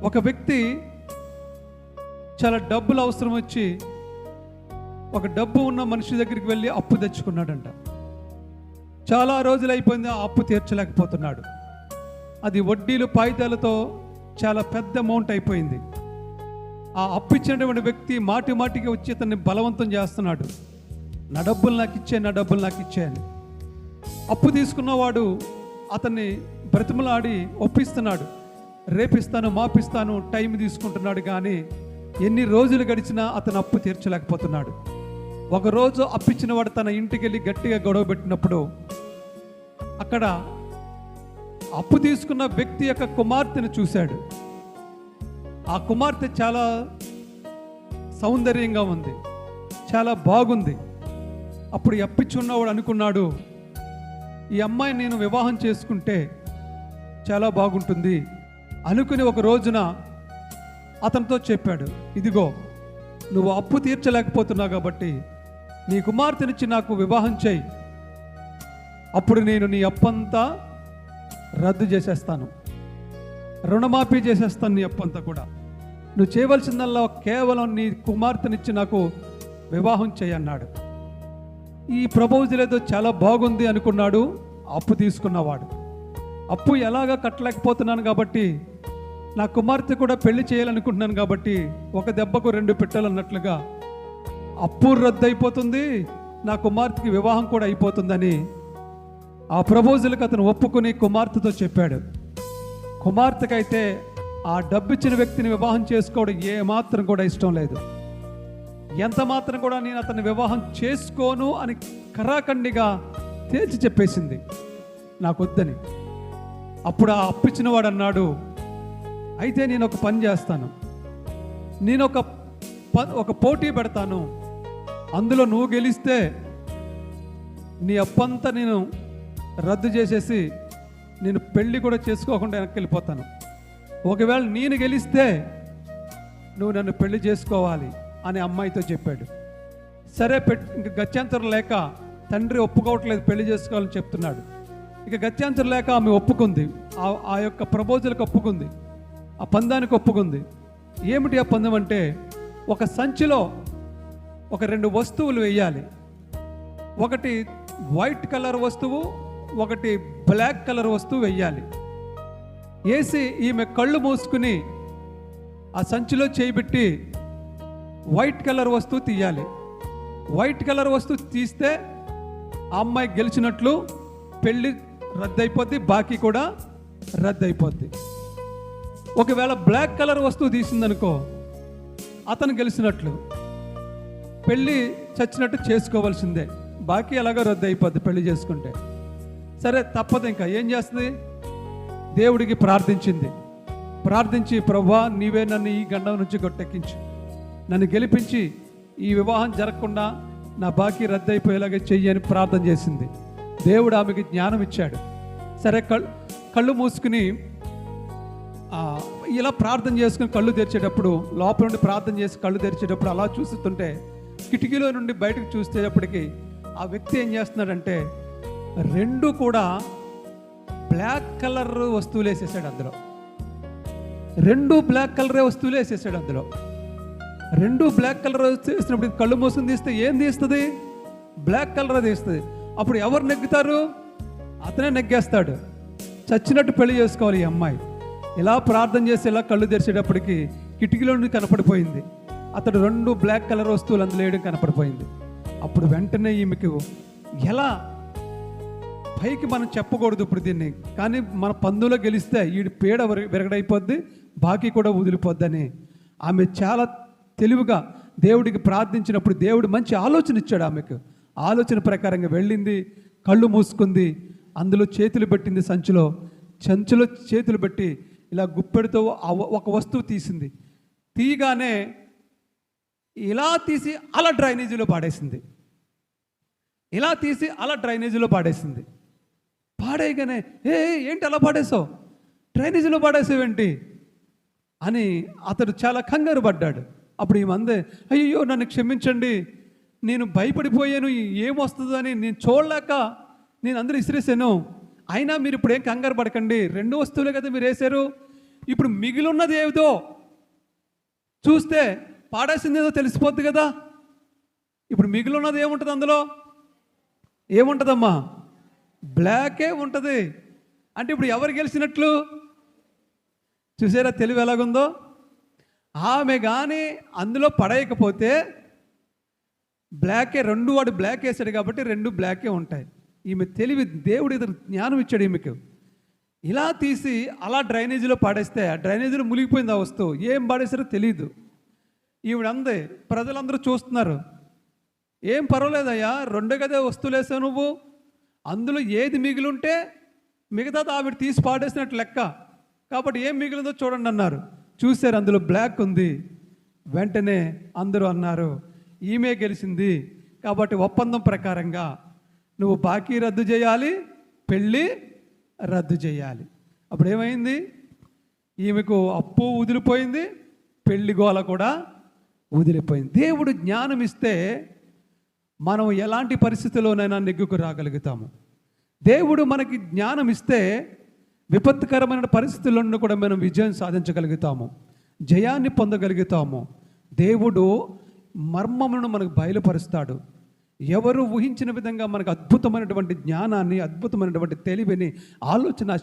ఒక వ్యక్తి చాలా డబ్బులు అవసరం వచ్చి ఒక డబ్బు ఉన్న మనిషి దగ్గరికి వెళ్ళి అప్పు తెచ్చుకున్నాడంట. చాలా రోజులు అయిపోయింది, ఆ అప్పు తీర్చలేకపోతున్నాడు. అది వడ్డీలు పాయిదాలతో చాలా పెద్ద అమౌంట్ అయిపోయింది. ఆ అప్పు ఇచ్చినటువంటి వ్యక్తి మాటి మాటికి వచ్చి అతన్ని బలవంతం చేస్తున్నాడు. నా డబ్బులు నాకు ఇచ్చే, నా డబ్బులు నాకు ఇచ్చే అని. అప్పు తీసుకున్నవాడు అతన్ని బ్రతిమలాడి ఒప్పిస్తున్నాడు. రేపిస్తాను, మాపిస్తాను టైం తీసుకుంటున్నాడు. కానీ ఎన్ని రోజులు గడిచినా అతను అప్పు తీర్చలేకపోతున్నాడు. ఒకరోజు అప్పిచ్చిన వాడు తన ఇంటికి వెళ్ళి గట్టిగా గొడవ పెట్టినప్పుడు అక్కడ అప్పు తీసుకున్న వ్యక్తి యొక్క కుమార్తెను చూశాడు. ఆ కుమార్తె చాలా సౌందర్యంగా ఉంది, చాలా బాగుంది. అప్పుడు అప్పిచ్చున్నవాడు అనుకున్నాడు, ఈ అమ్మాయి నేను వివాహం చేసుకుంటే చాలా బాగుంటుంది అనుకుని ఒక రోజున అతనితో చెప్పాడు, ఇదిగో నువ్వు అప్పు తీర్చలేకపోతున్నావు కాబట్టి నీ కుమార్తెనిచ్చి నాకు వివాహం చేయి, అప్పుడు నేను నీ అప్పంతా రద్దు చేసేస్తాను, రుణమాఫీ చేసేస్తాను నీ అప్పంతా కూడా. నువ్వు చేయవలసిందల్లా కేవలం నీ కుమార్తెనిచ్చి నాకు వివాహం చేయన్నాడు. ఈ ప్రపోజల్ ఏదో చాలా బాగుంది అనుకున్నాడు అప్పు తీసుకున్నవాడు. అప్పు ఎలాగా కట్టలేకపోతున్నాను కాబట్టి, నా కుమార్తె కూడా పెళ్లి చేయాలనుకుంటున్నాను కాబట్టి ఒక దెబ్బకు రెండు పిట్టలు అన్నట్లుగా అప్పు రద్దు అయిపోతుంది, నా కుమార్తెకి వివాహం కూడా అయిపోతుందని ఆ ప్రపోజల్కి అతను ఒప్పుకుని కుమార్తెతో చెప్పాడు. కుమార్తెకైతే ఆ డబ్బిచ్చిన వ్యక్తిని వివాహం చేసుకోవడం ఏమాత్రం కూడా ఇష్టం లేదు. ఎంత మాత్రం కూడా నేను అతన్ని వివాహం చేసుకోను అని కరాఖండిగా తేల్చి చెప్పేసింది, నాకొద్దని. అప్పుడు ఆ అప్పిచ్చిన వాడు అన్నాడు, అయితే నేను ఒక పని చేస్తాను, నేను ఒక పోటీ పెడతాను, అందులో నువ్వు గెలిస్తే నీ అప్పంతా నేను రద్దు చేసేసి నేను పెళ్ళి కూడా చేసుకోకుండా వెనక్కి వెళ్ళిపోతాను. ఒకవేళ నేను గెలిస్తే నువ్వు నన్ను పెళ్లి చేసుకోవాలి అని అమ్మాయితో చెప్పాడు. సరే ఇంక గత్యంతరం లేక తండ్రి ఒప్పుకోవట్లేదు, పెళ్లి చేసుకోవాలని చెప్తున్నాడు. ఇక గత్యంతరం లేక ఆమె ఒప్పుకుంది, ఆ యొక్క ప్రపోజల్కి ఒప్పుకుంది, ఆ పందానికి ఒప్పుకుంది. ఏమిటి ఆ పందెం అంటే, ఒక సంచిలో ఒక రెండు వస్తువులు వేయాలి. ఒకటి వైట్ కలర్ వస్తువు, ఒకటి బ్లాక్ కలర్ వస్తువు వేయాలి. వేసి ఈమె కళ్ళు మూసుకుని ఆ సంచిలో చేయబెట్టి వైట్ కలర్ వస్తువు తీయాలి. వైట్ కలర్ వస్తువు తీస్తే ఆ అమ్మాయి గెలిచినట్లు, పెళ్ళి రద్దయిపోద్ది, బాకీ కూడా రద్దయిపోద్ది. ఒకవేళ బ్లాక్ కలర్ వస్తువు తీసిందనుకో అతను గెలిచినట్లు, పెళ్ళి చచ్చినట్టు చేసుకోవాల్సిందే, బాకీ ఎలాగో రద్దు అయిపోద్ది పెళ్లి చేసుకుంటే. సరే తప్పదు, ఇంకా ఏం చేస్తుంది, దేవుడికి ప్రార్థించి ప్రభువా నీవే నన్ను ఈ గండం నుంచి గొట్టెక్కించు, నన్ను గెలిపించి ఈ వివాహం జరగకుండా నా బాకీ రద్దు అయిపోయేలాగా చెయ్యి అని ప్రార్థన చేసింది. దేవుడు ఆమెకి జ్ఞానం ఇచ్చాడు. సరే కళ్ళు మూసుకుని ఇలా ప్రార్థన చేసుకుని కళ్ళు తెరిచేటప్పుడు, లోపల నుండి ప్రార్థన చేసి కళ్ళు తెరిచేటప్పుడు అలా చూస్తుంటే కిటికీలో నుండి బయటకు చూసేటప్పటికి ఆ వ్యక్తి ఏం చేస్తున్నాడంటే రెండు కూడా బ్లాక్ కలర్ వస్తువులు వేసేసాడు అందులో. రెండు బ్లాక్ కలరే వస్తువులు వేసేసాడు అందులో. రెండు బ్లాక్ కలర్ వేసినప్పుడు కళ్ళు మూసుకుని తీస్తే ఏం తీస్తుంది, బ్లాక్ కలర్ తీస్తుంది. అప్పుడు ఎవరు నెగ్గుతారు, అతనే నెగ్గేస్తాడు. చచ్చినట్టు పెళ్లి చేసుకోవాలి ఈ అమ్మాయి. ఇలా ప్రార్థన చేసి ఇలా కళ్ళు తెరిచేటప్పటికి కిటికీలో నుండి కనపడిపోయింది, అతడు రెండు బ్లాక్ కలర్ వస్తువులు అందులో వేయడం కనపడిపోయింది. అప్పుడు వెంటనే ఈమెకు ఎలా పైకి మనం చెప్పకూడదు ఇప్పుడు దీన్ని, కానీ మన పందులో గెలిస్తే ఈ పీడ విరగడైపోద్ది, బాకీ కూడా వదిలిపోద్దని ఆమె చాలా తెలివిగా దేవుడికి ప్రార్థించినప్పుడు దేవుడు మంచి ఆలోచన ఇచ్చాడు ఆమెకు. ఆలోచన ప్రకారంగా వెళ్ళింది, కళ్ళు మూసుకుంది, అందులో చేతులు పెట్టింది, సంచిలో చేతులు పెట్టి ఇలా గుప్పెడితో ఒక వస్తువు తీసింది. తీయగానే ఇలా తీసి అలా డ్రైనేజీలో పాడేసింది. పాడేయగానే ఏంటి అలా పాడేసావు, డ్రైనేజీలో పాడేసావేంటి అని అతడు చాలా కంగారు పడ్డాడు. అప్పుడు ఈ మందే, అయ్యో నన్ను క్షమించండి, నేను భయపడిపోయాను, ఏమొస్తుందని నేను చూడలేక నేను అందరూ ఇసిరేసాను, అయినా మీరు ఇప్పుడు ఏం కంగారు పడకండి, రెండు వస్తువులే కదా మీరు వేశారు, ఇప్పుడు మిగిలిన్నది ఏదో చూస్తే పాడేసింది ఏదో తెలిసిపోద్ది కదా. ఇప్పుడు మిగిలిన్నది ఏముంటుంది అందులో? ఏముంటుందమ్మా? బ్లాకే ఉంటుంది. అంటే ఇప్పుడు ఎవరు గెలిచినట్లు? చూసారా తెలివి ఎలాగుందో? ఆమె కానీ అందులో పడేయకపోతే బ్లాకే, రెండు వాడు బ్లాక్ వేసాడు కాబట్టి రెండు బ్లాకే ఉంటాయి. ఈమె తెలివి, దేవుడు ఇద్దరు జ్ఞానం ఇచ్చాడు ఈమెకు. ఇలా తీసి అలా డ్రైనేజీలో పాడేస్తే ఆ డ్రైనేజీలో మునిగిపోయింది ఆ వస్తువు. ఏం పాడేసారో తెలియదు. ఈవిడ అందే, ప్రజలందరూ చూస్తున్నారు, ఏం పర్వాలేదయ్యా, రెండే కదే వస్తువులు వేసావు నువ్వు, అందులో ఏది మిగిలింటే మిగతాది ఆవిడ తీసి పాడేసినట్టు లెక్క, కాబట్టి ఏం మిగిలిందో చూడండి అన్నారు. చూశారు, అందులో బ్లాక్ ఉంది. వెంటనే అందరూ అన్నారు, ఈమె గెలిచింది కాబట్టి ఒప్పందం ప్రకారంగా నువ్వు బాకీ రద్దు చేయాలి, పెళ్ళి రద్దు చేయాలి. అప్పుడు ఏమైంది? ఈమెకు అప్పు వదిలిపోయింది, పెళ్లి గోల కూడా వదిలిపోయింది. దేవుడు జ్ఞానం ఇస్తే మనం ఎలాంటి పరిస్థితుల్లోనైనా నెగ్గుకు రాగలుగుతాము. దేవుడు మనకి జ్ఞానం ఇస్తే విపత్కరమైన పరిస్థితుల్లో కూడా మనం విజయం సాధించగలుగుతాము, జయాన్ని పొందగలుగుతాము. దేవుడు మర్మములను మనకు బయలుపరుస్తాడు. ఎవరు ఊహించిన విధంగా మనకు అద్భుతమైనటువంటి జ్ఞానాన్ని, అద్భుతమైనటువంటి తెలివిని, ఆలోచన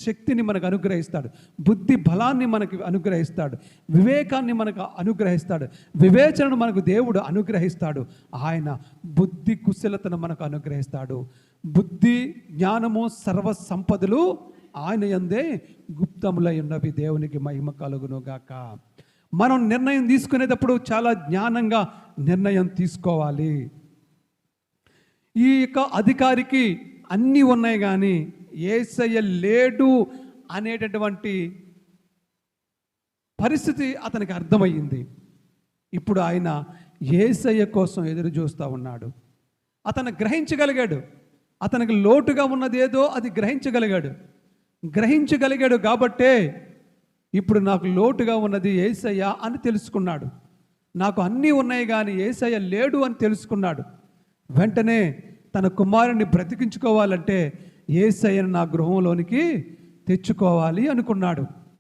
శక్తిని మనకు అనుగ్రహిస్తాడు. బుద్ధి బలాన్ని మనకి అనుగ్రహిస్తాడు. వివేకాన్ని మనకు అనుగ్రహిస్తాడు. వివేచనను మనకు దేవుడు అనుగ్రహిస్తాడు. ఆయన బుద్ధి కుశలతను మనకు అనుగ్రహిస్తాడు. బుద్ధి, జ్ఞానము, సర్వ సంపదలు ఆయన యందే గుప్తములై ఉన్నవి. దేవునికి మహిమ కలుగును గాక. మనం నిర్ణయం తీసుకునేటప్పుడు చాలా జ్ఞానంగా నిర్ణయం తీసుకోవాలి. ఈ యొక్క అధికారికి అన్నీ ఉన్నాయి కానీ యేసయ్య లేడు అనేటటువంటి పరిస్థితి అతనికి అర్థమయ్యింది. ఇప్పుడు ఆయన యేసయ్య కోసం ఎదురు చూస్తూ ఉన్నాడు. అతను గ్రహించగలిగాడు, అతనికి లోటుగా ఉన్నది ఏదో అది గ్రహించగలిగాడు కాబట్టే ఇప్పుడు నాకు లోటుగా ఉన్నది యేసయ్య అని తెలుసుకున్నాడు. నాకు అన్నీ ఉన్నాయి కానీ యేసయ్య లేడు అని తెలుసుకున్నాడు. వెంటనే తన కుమారుని బ్రతికించుకోవాలంటే యేసయ్యను నా గృహంలోనికి తెచ్చుకోవాలి అనుకున్నాడు.